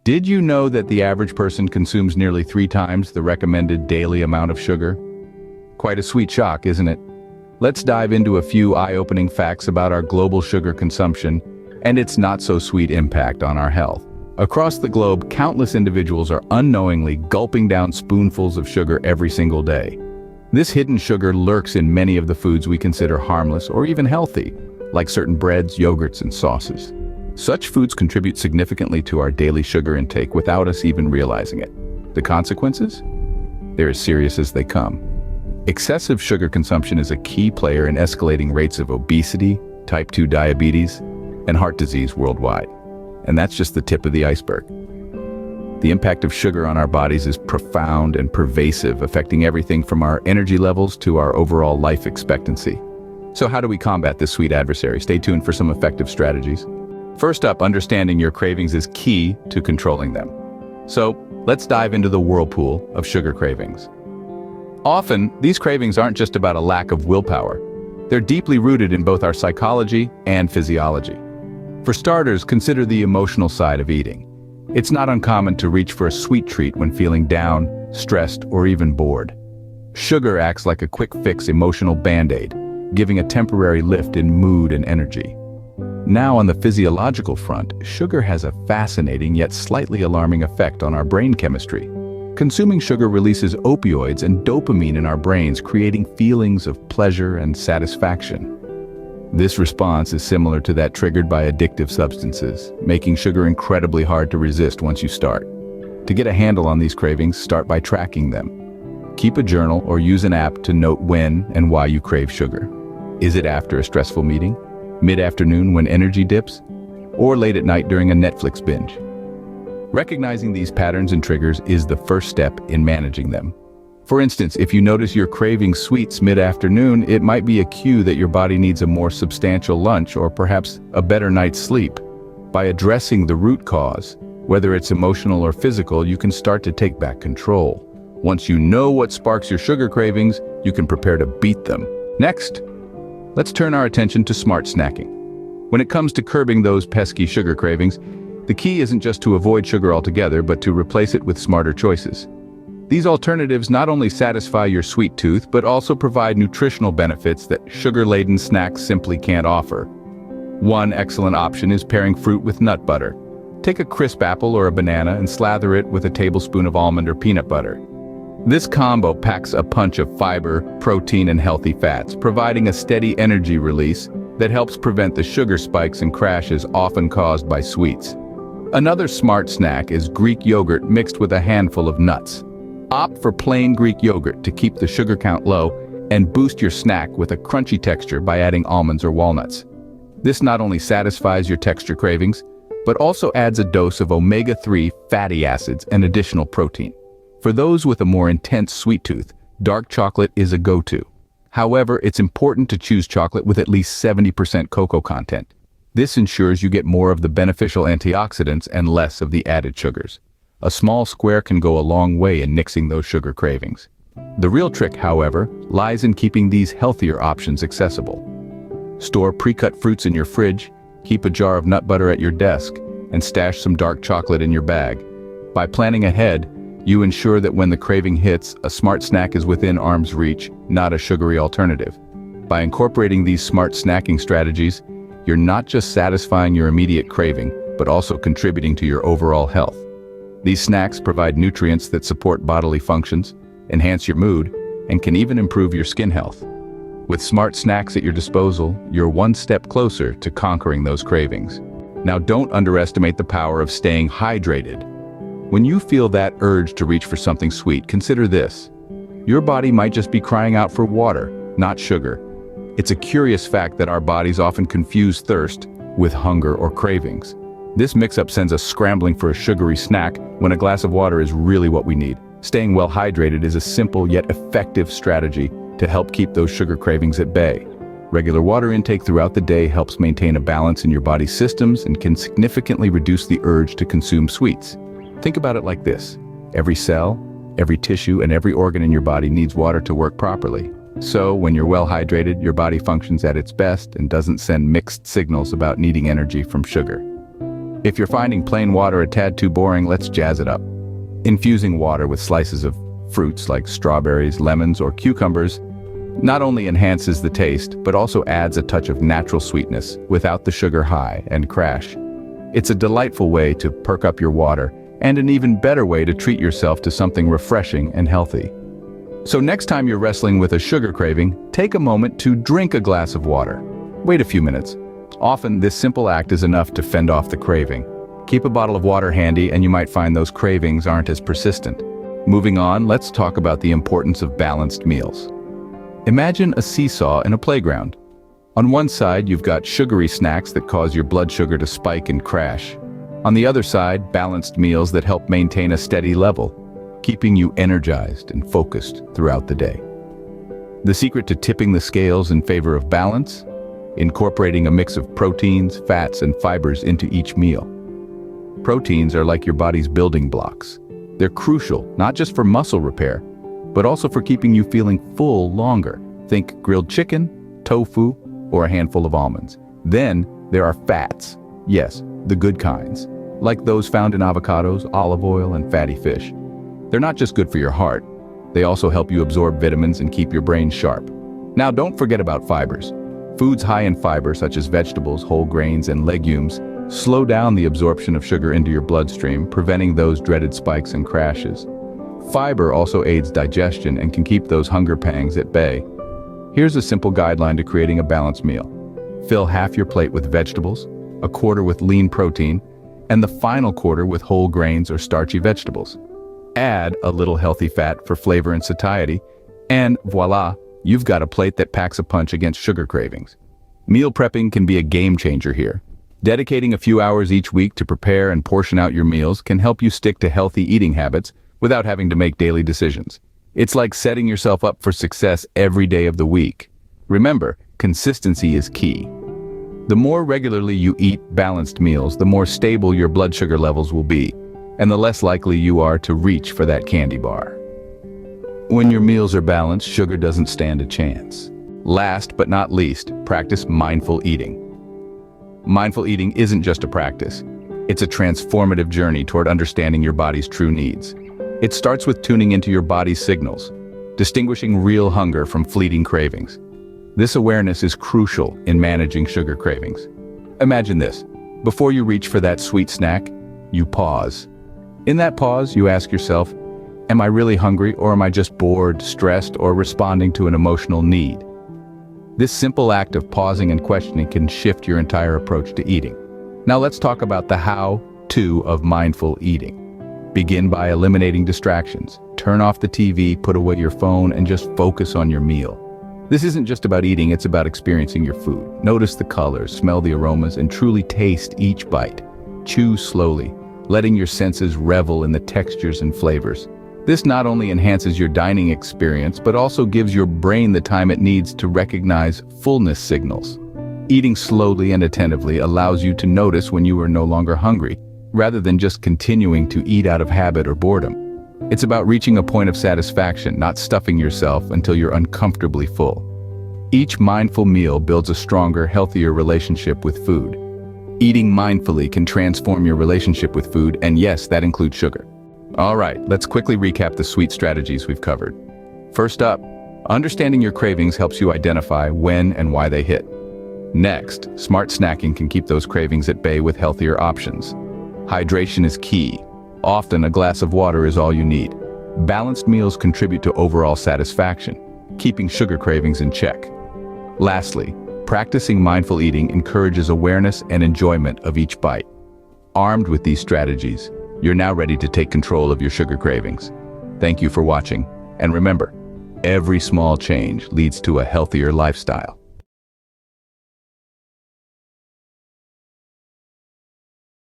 Did you know that the average person consumes nearly 3 times the recommended daily amount of sugar? Quite a sweet shock, isn't it? Let's dive into a few eye-opening facts about our global sugar consumption and its not-so-sweet impact on our health. Across the globe, countless individuals are unknowingly gulping down spoonfuls of sugar every single day. This hidden sugar lurks in many of the foods we consider harmless or even healthy, like certain breads, yogurts, and sauces. Such foods contribute significantly to our daily sugar intake without us even realizing it. The consequences? They're as serious as they come. Excessive sugar consumption is a key player in escalating rates of obesity, type 2 diabetes, and heart disease worldwide. And that's just the tip of the iceberg. The impact of sugar on our bodies is profound and pervasive, affecting everything from our energy levels to our overall life expectancy. So how do we combat this sweet adversary? Stay tuned for some effective strategies. First up, understanding your cravings is key to controlling them. So let's dive into the whirlpool of sugar cravings. Often, these cravings aren't just about a lack of willpower. They're deeply rooted in both our psychology and physiology. For starters, consider the emotional side of eating. It's not uncommon to reach for a sweet treat when feeling down, stressed, or even bored. Sugar acts like a quick-fix emotional band-aid, giving a temporary lift in mood and energy. Now, on the physiological front, sugar has a fascinating yet slightly alarming effect on our brain chemistry. Consuming sugar releases opioids and dopamine in our brains, creating feelings of pleasure and satisfaction. This response is similar to that triggered by addictive substances, making sugar incredibly hard to resist once you start. To get a handle on these cravings, start by tracking them. Keep a journal or use an app to note when and why you crave sugar. Is it after a stressful meeting, mid-afternoon when energy dips, or late at night during a Netflix binge? Recognizing these patterns and triggers is the first step in managing them. For instance, if you notice you're craving sweets mid-afternoon, it might be a cue that your body needs a more substantial lunch or perhaps a better night's sleep. By addressing the root cause, whether it's emotional or physical, you can start to take back control. Once you know what sparks your sugar cravings, you can prepare to beat them. Next, let's turn our attention to smart snacking. When it comes to curbing those pesky sugar cravings, the key isn't just to avoid sugar altogether, but to replace it with smarter choices. These alternatives not only satisfy your sweet tooth, but also provide nutritional benefits that sugar-laden snacks simply can't offer. One excellent option is pairing fruit with nut butter. Take a crisp apple or a banana and slather it with a tablespoon of almond or peanut butter. This combo packs a punch of fiber, protein, and healthy fats, providing a steady energy release that helps prevent the sugar spikes and crashes often caused by sweets. Another smart snack is Greek yogurt mixed with a handful of nuts. Opt for plain Greek yogurt to keep the sugar count low and boost your snack with a crunchy texture by adding almonds or walnuts. This not only satisfies your texture cravings, but also adds a dose of omega-3 fatty acids and additional protein. For those with a more intense sweet tooth, dark chocolate is a go-to. However, it's important to choose chocolate with at least 70% cocoa content. This ensures you get more of the beneficial antioxidants and less of the added sugars. A small square can go a long way in nixing those sugar cravings. The real trick, however, lies in keeping these healthier options accessible. Store pre-cut fruits in your fridge, keep a jar of nut butter at your desk, and stash some dark chocolate in your bag. By planning ahead, you ensure that when the craving hits, a smart snack is within arm's reach, not a sugary alternative. By incorporating these smart snacking strategies, you're not just satisfying your immediate craving, but also contributing to your overall health. These snacks provide nutrients that support bodily functions, enhance your mood, and can even improve your skin health. With smart snacks at your disposal, you're one step closer to conquering those cravings. Now, don't underestimate the power of staying hydrated. When you feel that urge to reach for something sweet, consider this. Your body might just be crying out for water, not sugar. It's a curious fact that our bodies often confuse thirst with hunger or cravings. This mix-up sends us scrambling for a sugary snack when a glass of water is really what we need. Staying well hydrated is a simple yet effective strategy to help keep those sugar cravings at bay. Regular water intake throughout the day helps maintain a balance in your body's systems and can significantly reduce the urge to consume sweets. Think about it like this. Every cell, every tissue, and every organ in your body needs water to work properly. So, when you're well hydrated, your body functions at its best and doesn't send mixed signals about needing energy from sugar. If you're finding plain water a tad too boring, let's jazz it up. Infusing water with slices of fruits like strawberries, lemons, or cucumbers not only enhances the taste, but also adds a touch of natural sweetness without the sugar high and crash. It's a delightful way to perk up your water and an even better way to treat yourself to something refreshing and healthy. So next time you're wrestling with a sugar craving, take a moment to drink a glass of water. Wait a few minutes. Often, this simple act is enough to fend off the craving. Keep a bottle of water handy and you might find those cravings aren't as persistent. Moving on, let's talk about the importance of balanced meals. Imagine a seesaw in a playground. On one side, you've got sugary snacks that cause your blood sugar to spike and crash. On the other side, balanced meals that help maintain a steady level, keeping you energized and focused throughout the day. The secret to tipping the scales in favor of balance? Incorporating a mix of proteins, fats, and fibers into each meal. Proteins are like your body's building blocks. They're crucial, not just for muscle repair, but also for keeping you feeling full longer. Think grilled chicken, tofu, or a handful of almonds. Then there are fats. Yes, the good kinds, like those found in avocados, olive oil, and fatty fish. They're not just good for your heart, they also help you absorb vitamins and keep your brain sharp. Now don't forget about fibers. Foods high in fiber, such as vegetables, whole grains, and legumes, slow down the absorption of sugar into your bloodstream, preventing those dreaded spikes and crashes. Fiber also aids digestion and can keep those hunger pangs at bay. Here's a simple guideline to creating a balanced meal. Fill half your plate with vegetables, a quarter with lean protein, and the final quarter with whole grains or starchy vegetables. Add a little healthy fat for flavor and satiety, and voila, you've got a plate that packs a punch against sugar cravings. Meal prepping can be a game changer here. Dedicating a few hours each week to prepare and portion out your meals can help you stick to healthy eating habits without having to make daily decisions. It's like setting yourself up for success every day of the week. Remember, consistency is key. The more regularly you eat balanced meals, the more stable your blood sugar levels will be, and the less likely you are to reach for that candy bar. When your meals are balanced, sugar doesn't stand a chance. Last but not least, practice mindful eating. Mindful eating isn't just a practice. It's a transformative journey toward understanding your body's true needs. It starts with tuning into your body's signals, distinguishing real hunger from fleeting cravings. This awareness is crucial in managing sugar cravings. Imagine this. Before you reach for that sweet snack, you pause. In that pause, you ask yourself, am I really hungry, or am I just bored, stressed, or responding to an emotional need? This simple act of pausing and questioning can shift your entire approach to eating. Now let's talk about the how-to of mindful eating. Begin by eliminating distractions. Turn off the TV, put away your phone, and just focus on your meal. This isn't just about eating, it's about experiencing your food. Notice the colors, smell the aromas, and truly taste each bite. Chew slowly, letting your senses revel in the textures and flavors. This not only enhances your dining experience, but also gives your brain the time it needs to recognize fullness signals. Eating slowly and attentively allows you to notice when you are no longer hungry, rather than just continuing to eat out of habit or boredom. It's about reaching a point of satisfaction, not stuffing yourself until you're uncomfortably full. Each mindful meal builds a stronger, healthier relationship with food. Eating mindfully can transform your relationship with food, and yes, that includes sugar. All right, let's quickly recap the sweet strategies we've covered. First up, understanding your cravings helps you identify when and why they hit. Next, smart snacking can keep those cravings at bay with healthier options. Hydration is key. Often, a glass of water is all you need. Balanced meals contribute to overall satisfaction, keeping sugar cravings in check. Lastly, practicing mindful eating encourages awareness and enjoyment of each bite. Armed with these strategies, you're now ready to take control of your sugar cravings. Thank you for watching, and remember, every small change leads to a healthier lifestyle.